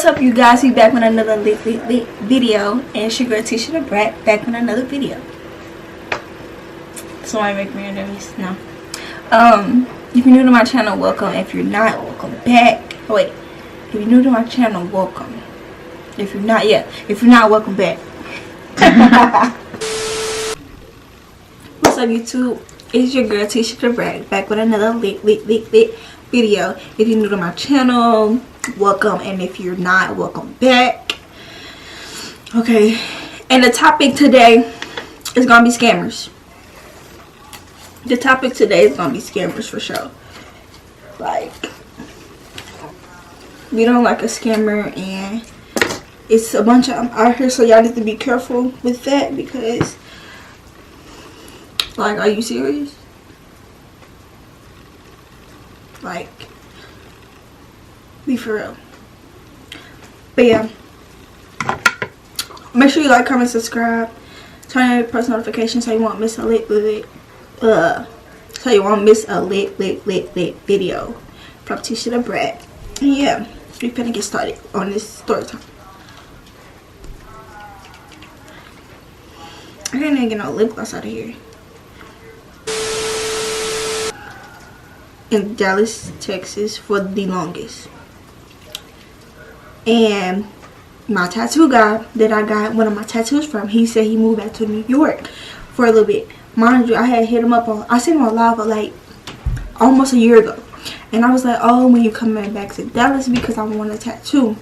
What's up, you guys? We back with another lit video, and it's your girl Tisha the Brat back with another video. So I make randomies. No. If you're new to my channel, welcome. If you're not, welcome back. Oh, wait. If you're new to my channel, welcome. If you're not, welcome back. What's up, YouTube? It's your girl Tisha the Brat back with another lit video. If you're new to my channel, welcome, and if you're not, welcome back. Okay, and the topic today is gonna be scammers. The topic today is gonna be scammers for sure. Like, we don't like a scammer, and it's a bunch of them out here, so y'all need to be careful with that, because, like, are you serious? Like, be for real. But yeah, make sure you like, comment, subscribe, turn on your post notifications so you won't miss a lit video from Tisha the Brat. And yeah, we finna get started on this story time. I can't even get no lip gloss out of here. In Dallas, Texas for the longest. And my tattoo guy that I got one of my tattoos from, he said he moved back to New York for a little bit. Mind you, I had hit him up on, I seen him on live like almost a year ago. And I was like, oh, when you coming back to Dallas, because I want a tattoo.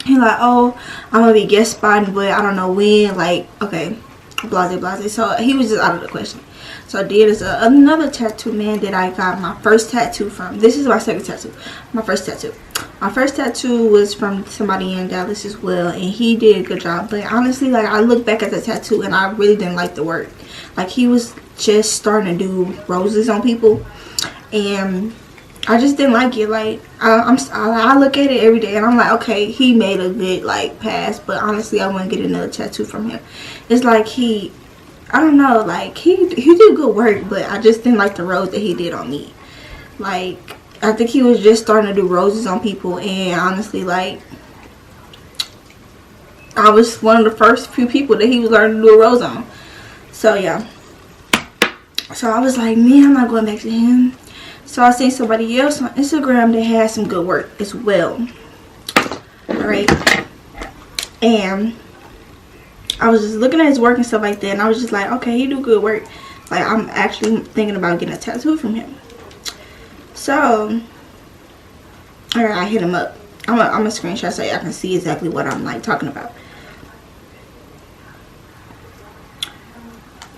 He like, oh, I'm gonna be guest spotting, but I don't know when. Like, okay, blase. So he was just out of the question. So I did another tattoo man that I got my first tattoo from. This is my second tattoo. My first tattoo was from somebody in Dallas as well, and he did a good job. But honestly, like, I look back at the tattoo and I really didn't like the work. Like, he was just starting to do roses on people, and I just didn't like it. Like, I look at it every day and I'm like, okay, he made a good like pass, but honestly, I wouldn't get another tattoo from him. It's like I don't know, like, he did good work, but I just didn't like the rose that he did on me. Like, I think he was just starting to do roses on people, and honestly, like, I was one of the first few people that he was learning to do a rose on. So yeah, so I was like, man, I'm not going back to him. So I seen somebody else on Instagram that had some good work as well. Alright, and I was just looking at his work and stuff like that, and I was just like, okay, he do good work. Like, I'm actually thinking about getting a tattoo from him. So, alright, I hit him up. I'm a screenshot so y'all can see exactly what I'm like talking about.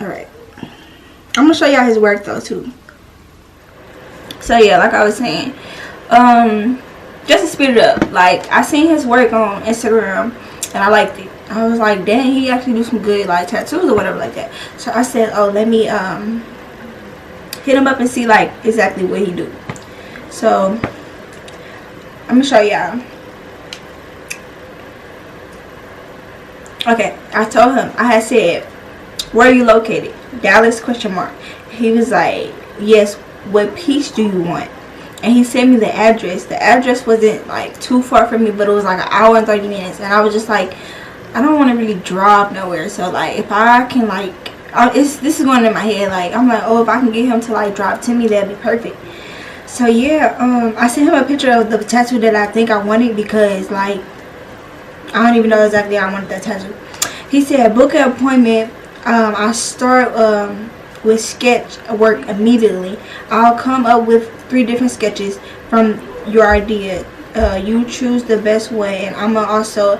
Alright, I'm gonna show y'all his work though too. So yeah, like I was saying, just to speed it up, like, I seen his work on Instagram and I liked it. I was like, dang, he actually do some good like tattoos or whatever like that. So I said, oh, let me hit him up and see like exactly what he do. So I'm gonna show y'all. Okay, I told him, I had said, where are you located? Dallas ? He was like, yes, what piece do you want? And he sent me the address. The address wasn't like too far from me, but it was like an hour and 30 minutes. And I was just like, I don't want to really drive nowhere. So like, if I can like, this is going in my head. Like, I'm like, oh, if I can get him to like drive to me, that'd be perfect. So yeah, I sent him a picture of the tattoo that I think I wanted, because like, I don't even know exactly how I wanted that tattoo. He said, book an appointment. I start with sketch work immediately. I'll come up with 3 different sketches from your idea. You choose the best way, and I'm gonna also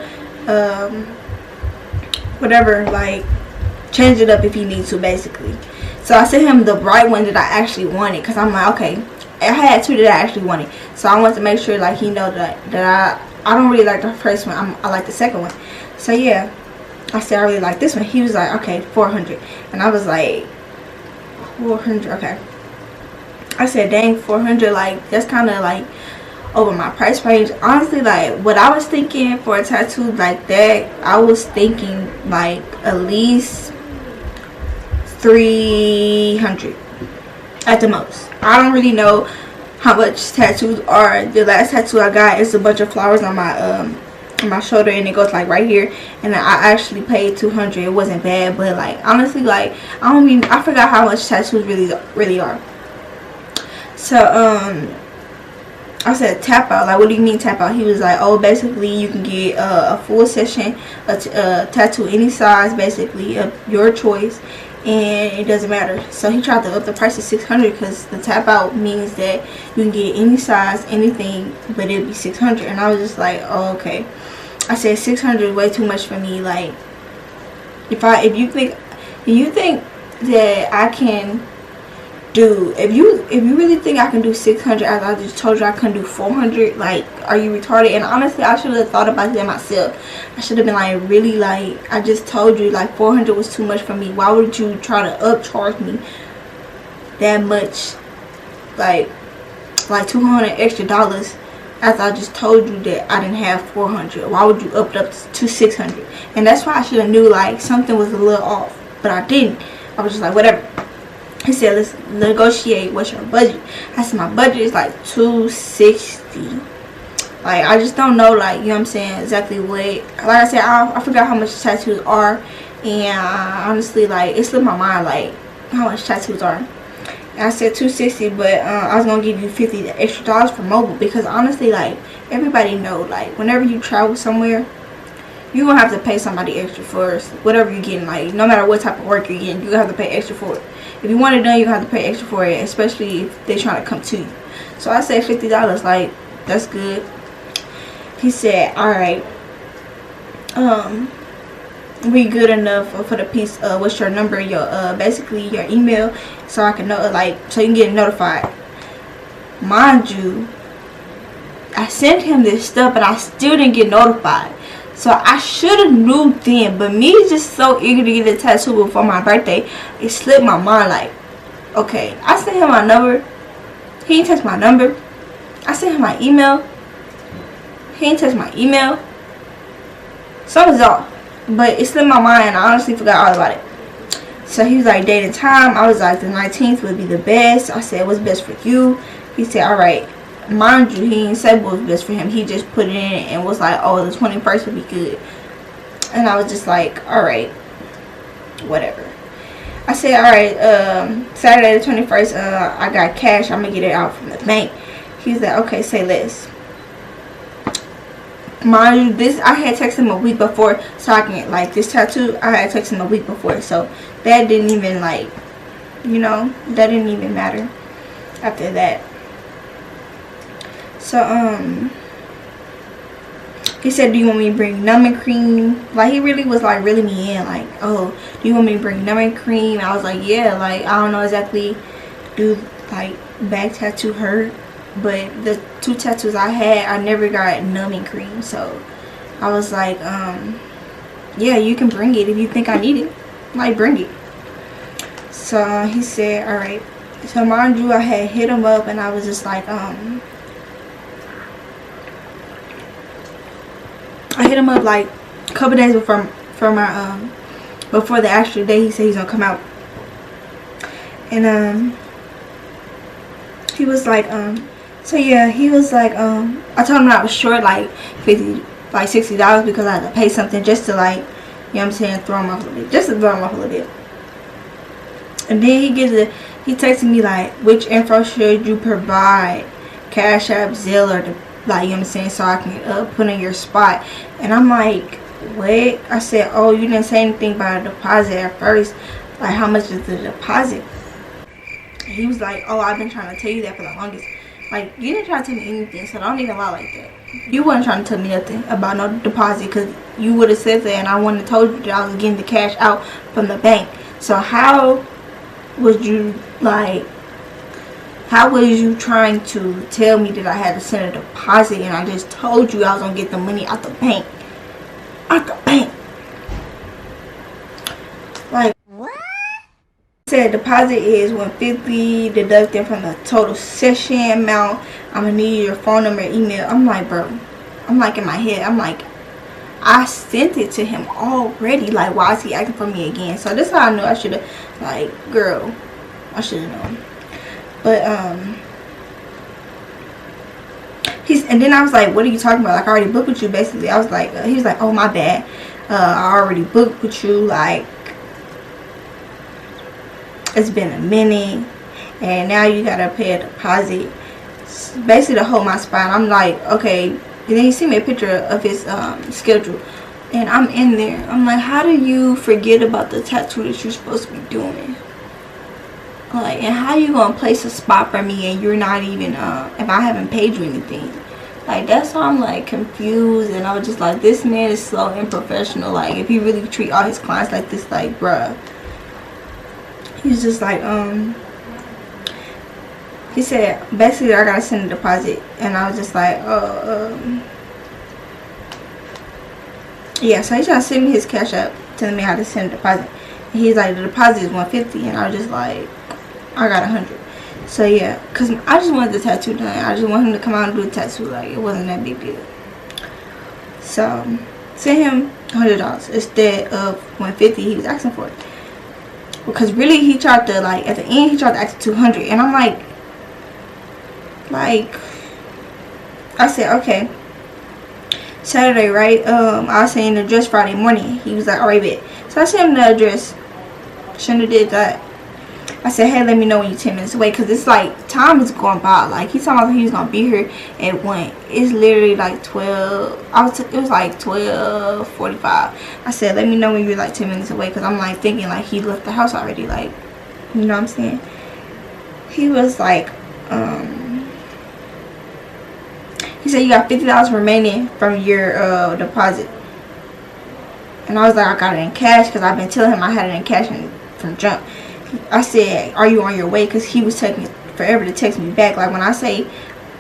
whatever, like, change it up if you need to, basically. So I sent him the right one that I actually wanted, because I'm like, okay, I had 2 that I actually wanted, so I wanted to make sure like he know that I don't really like the first one. I like the second one. So yeah, I said I really like this one. He was like, okay, 400, and I was like, 400, okay. I said, dang, 400, like, that's kind of like over my price range. Honestly, like, what I was thinking for a tattoo like that, I was thinking like at least 300 at the most. I don't really know how much tattoos are. The last tattoo I got is a bunch of flowers on my on my shoulder, and it goes like right here. And I actually paid 200. It wasn't bad, but like honestly, like I forgot how much tattoos really are. So I said tap out. Like, what do you mean tap out? He was like, oh, basically you can get a full session, a tattoo any size, basically of your choice, and it doesn't matter. So he tried to up the price to 600 because the tap out means that you can get any size, anything, but it'll be 600. And I was just like, oh, okay. I said 600 is way too much for me. Like, if you think that I can do, if you really think I can do 600 as I just told you I couldn't do 400, like, are you retarded? And honestly, I should have thought about that myself. I should have been like, really, like, I just told you like 400 was too much for me. Why would you try to upcharge me that much, like $200 extra after I just told you that I didn't have 400? Why would you up it up to 600? And that's why I should have knew like something was a little off, but I didn't. I was just like, whatever. He said, let's negotiate. What's your budget? I said, my budget is like $260. Like, I just don't know, like, you know what I'm saying, exactly what. Like I said, I forgot how much tattoos are. And honestly, like, it slipped my mind, like, how much tattoos are. And I said $260, but I was going to give you $50 extra for mobile. Because honestly, like, everybody know, like, whenever you travel somewhere, you're going to have to pay somebody extra for whatever you're getting. Like, no matter what type of work you're getting, you're going to have to pay extra for it. If you want it done, you're going to have to pay extra for it, especially if they're trying to come to you. So I said $50, like, that's good. He said, alright, we good enough for the piece. What's your number, your basically your email, so I can know, like, so you can get notified. Mind you, I sent him this stuff, but I still didn't get notified. So I should have knew then, but me just so eager to get a tattoo before my birthday, it slipped my mind. Like, okay, I sent him my number, he didn't text my number. I sent him my email, he didn't text my email. Something's off, but it slipped my mind, and I honestly forgot all about it. So he was like, date and time. I was like, the 19th would be the best. I said, what's best for you? He said, alright. Mind you, he didn't say what was best for him. He just put it in and was like, oh, the 21st would be good. And I was just like, alright, whatever. I said, alright, Saturday the 21st, I got cash. I'm going to get it out from the bank. He was like, okay, say less. Mind you, this, I had texted him a week before, so I can, like, this tattoo, I had texted him a week before. So that didn't even, like, you know, that didn't even matter after that. So, he said, do you want me to bring numbing cream? Like, he really was, like, reeling me in. Like, oh, do you want me to bring numbing cream? I was like, yeah. Like, I don't know exactly, do, like, back tattoo hurt? But the 2 tattoos I had, I never got numbing cream. So, I was like, yeah, you can bring it if you think I need it. Like, bring it. So, he said, alright. So, mind you, I had hit him up, and I was just like, I hit him up like a couple days before my before the actual day he said he's gonna come out. And he was like so yeah, he was like I told him I was short like $60 because I had to pay something just to, like, you know what I'm saying, throw him off a little bit, just to throw him off a little bit. And then he texted me like, which info should you provide? Cash App, Zelle, or the, like, you know what I'm saying, so I can put in your spot. And I'm like, what? I said, oh, you didn't say anything about a deposit at first. Like, how much is the deposit? And he was like, oh, I've been trying to tell you that for the longest. Like, you didn't try to tell me anything, so don't even lie like that. You wasn't trying to tell me nothing about no deposit, because you would have said that, and I wouldn't have told you that I was getting the cash out from the bank. So how was you, like, how was you trying to tell me that I had to send a deposit, and I just told you I was going to get the money out the bank? Out the bank. Like, what? Said deposit is $150 deducted from the total session amount. I'm going to need your phone number, email. I'm like, bro. I'm like, in my head, I'm like, I sent it to him already. Like, why is he asking for me again? So this is how I knew I should have, like, girl, I should have known. But And then I was like, what are you talking about? Like, I already booked with you, basically. I was like, he was like, oh, my bad. I already booked with you. Like, it's been a minute. And now you got to pay a deposit. Basically, to hold my spine. I'm like, okay. And then he sent me a picture of his schedule. And I'm in there. I'm like, how do you forget about the tattoo that you're supposed to be doing? Like, and how you gonna place a spot for me and you're not even if I haven't paid you anything? Like, that's why I'm like confused. And I was just like, this man is so unprofessional. Like, if he really treat all his clients like this, like, bruh. He's just like, he said basically I gotta send a deposit. And I was just like, yeah. So he's trying to send me his cash app, telling me how to send a deposit. And he's like, the deposit is $150. And I was just like, I got 100. So yeah, cause I just wanted the tattoo done. I just want him to come out and do the tattoo. Like, it wasn't that big deal. So send him $100 instead of $150 he was asking for it. Because really he tried to, like, at the end he tried to ask for $200. And I'm like, I said, okay, Saturday, right? I was saying the address Friday morning. He was like, alright, bet. So I sent him the address. Shouldn't have did that. I said, hey, let me know when you're 10 minutes away. Because it's like, time is going by. Like, he told me he was going to be here at 1. It's literally like 12. It was like 12:45. I said, let me know when you're like 10 minutes away. Because I'm like thinking like he left the house already. Like, you know what I'm saying? He was like, he said, you got $50 remaining from your deposit. And I was like, I got it in cash. Because I've been telling him I had it in cash from jump. I said, are you on your way? Because he was taking forever to text me back. Like, when I say,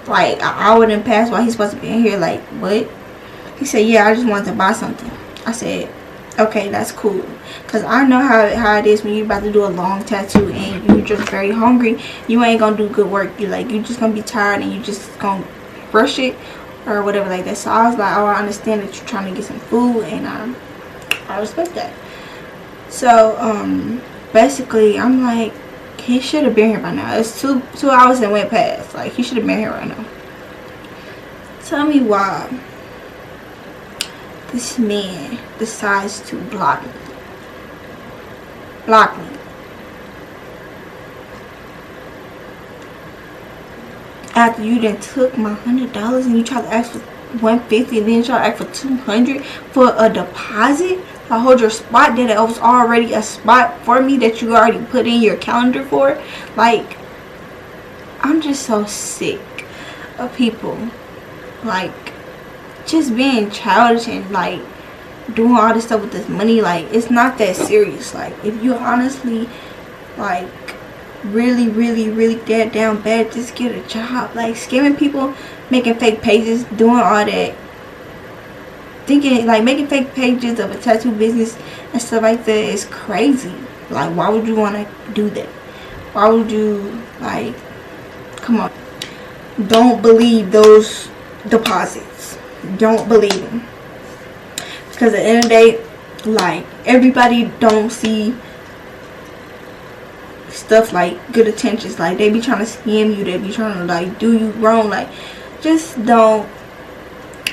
like, an hour didn't pass while he's supposed to be in here, like, what? He said, yeah, I just wanted to buy something. I said, okay, that's cool. Because I know how it is when you're about to do a long tattoo and you're just very hungry. You ain't going to do good work. You're just going to be tired and you just going to rush it or whatever like that. So I was like, oh, I understand that you're trying to get some food, and I respect that. So, basically, I'm like, he should have been here by now. It's two hours and went past. Like, he should have been here right now. Tell me why this man decides to block me. After you done took my $100 and you try to ask for $150 and then try to ask for $200 for a deposit. I hold your spot that it was already a spot for me that you already put in your calendar for. Like, I'm just so sick of people like just being childish and like doing all this stuff with this money. Like, it's not that serious. Like, if you honestly like really that down bad, just get a job. Like, scamming people, making fake pages, doing all that, thinking like making fake pages of a tattoo business and stuff like that is crazy. Like, why would you want to do that? Why would you, like, come on. Don't believe those deposits. Don't believe them. Because at the end of the day, like, everybody don't see stuff like good intentions. Like, they be trying to scam you. They be trying to like do you wrong. Like, just don't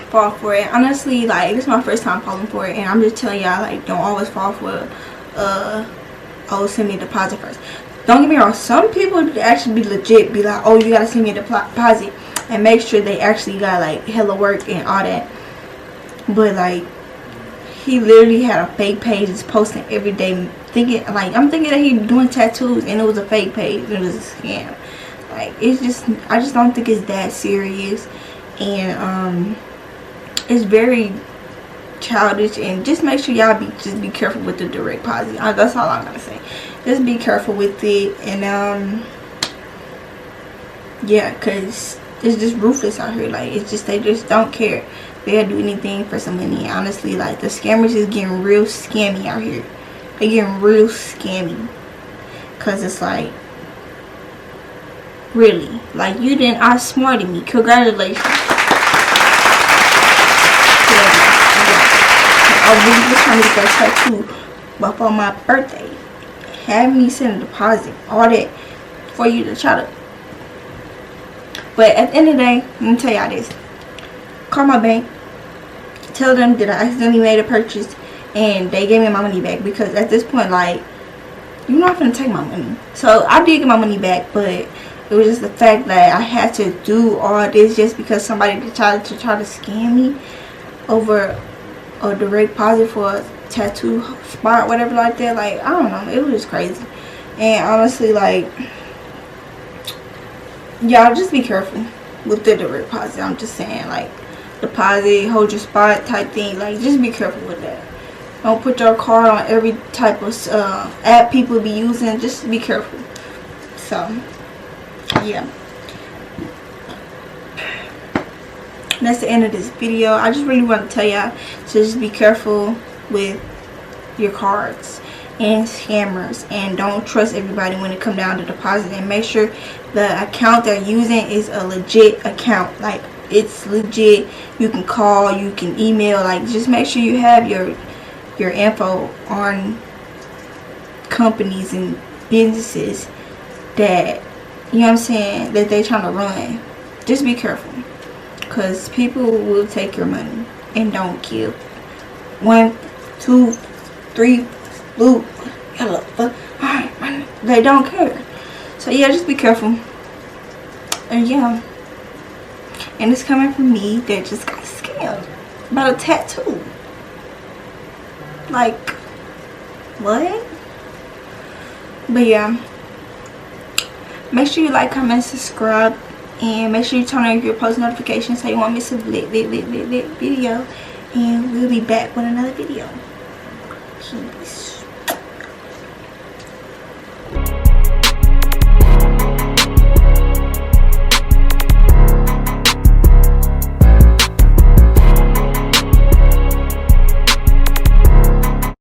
fall for it. Honestly, like, this is my first time falling for it, and I'm just telling y'all, like, don't always fall for oh, send me a deposit first. Don't get me wrong, some people actually be legit, be like, oh, you gotta send me a deposit, and make sure they actually got like hella work and all that. But like, he literally had a fake page, is posting every day, thinking like, I'm thinking that he doing tattoos and it was a fake page. It was a scam. Like, it's just, I just don't think it's that serious. And it's very childish, and just make sure y'all just be careful with the direct deposit. That's all I'm gonna say. Just be careful with it. And yeah, because it's just ruthless out here. Like, it's just, they just don't care. They'll do anything for some money. Honestly, like, the scammers is getting real scammy out here. They're getting real scammy, because it's like, really, like, you didn't outsmarted me. Congratulations. I really was trying to get that tattoo before my birthday. Have me send a deposit, all that, for you to try to. But at the end of the day, let me tell y'all this. call my bank, tell them that I accidentally made a purchase, and they gave me my money back. Because at this point, like, you're not gonna take my money. So I did get my money back, but it was just the fact that I had to do all this just because somebody decided to try to scam me over a direct deposit for a tattoo spot, whatever like that. Like, I don't know, it was just crazy. And honestly, like, y'all just be careful with the direct deposit. I'm just saying, like, deposit, hold your spot type thing. Like, just be careful with that. Don't put your card on every type of app people be using. Just be careful. So, yeah. That's the end of this video. I just really want to tell y'all to just be careful with your cards and scammers, and don't trust everybody when it come down to deposit, and make sure the account they're using is a legit account. Like, it's legit. You can call, you can email. Like, just make sure you have your info on companies and businesses that, you know what I'm saying, that they trying to run. Just be careful, because people will take your money and don't give 1, 2, 3 blue, yellow, alright, they don't care. So yeah, just be careful. And yeah, and it's coming from me that just got scammed about a tattoo. Like, what? But yeah, make sure you like, comment, subscribe, and make sure you turn on your post notifications so you won't miss a video. And we'll be back with another video. Peace.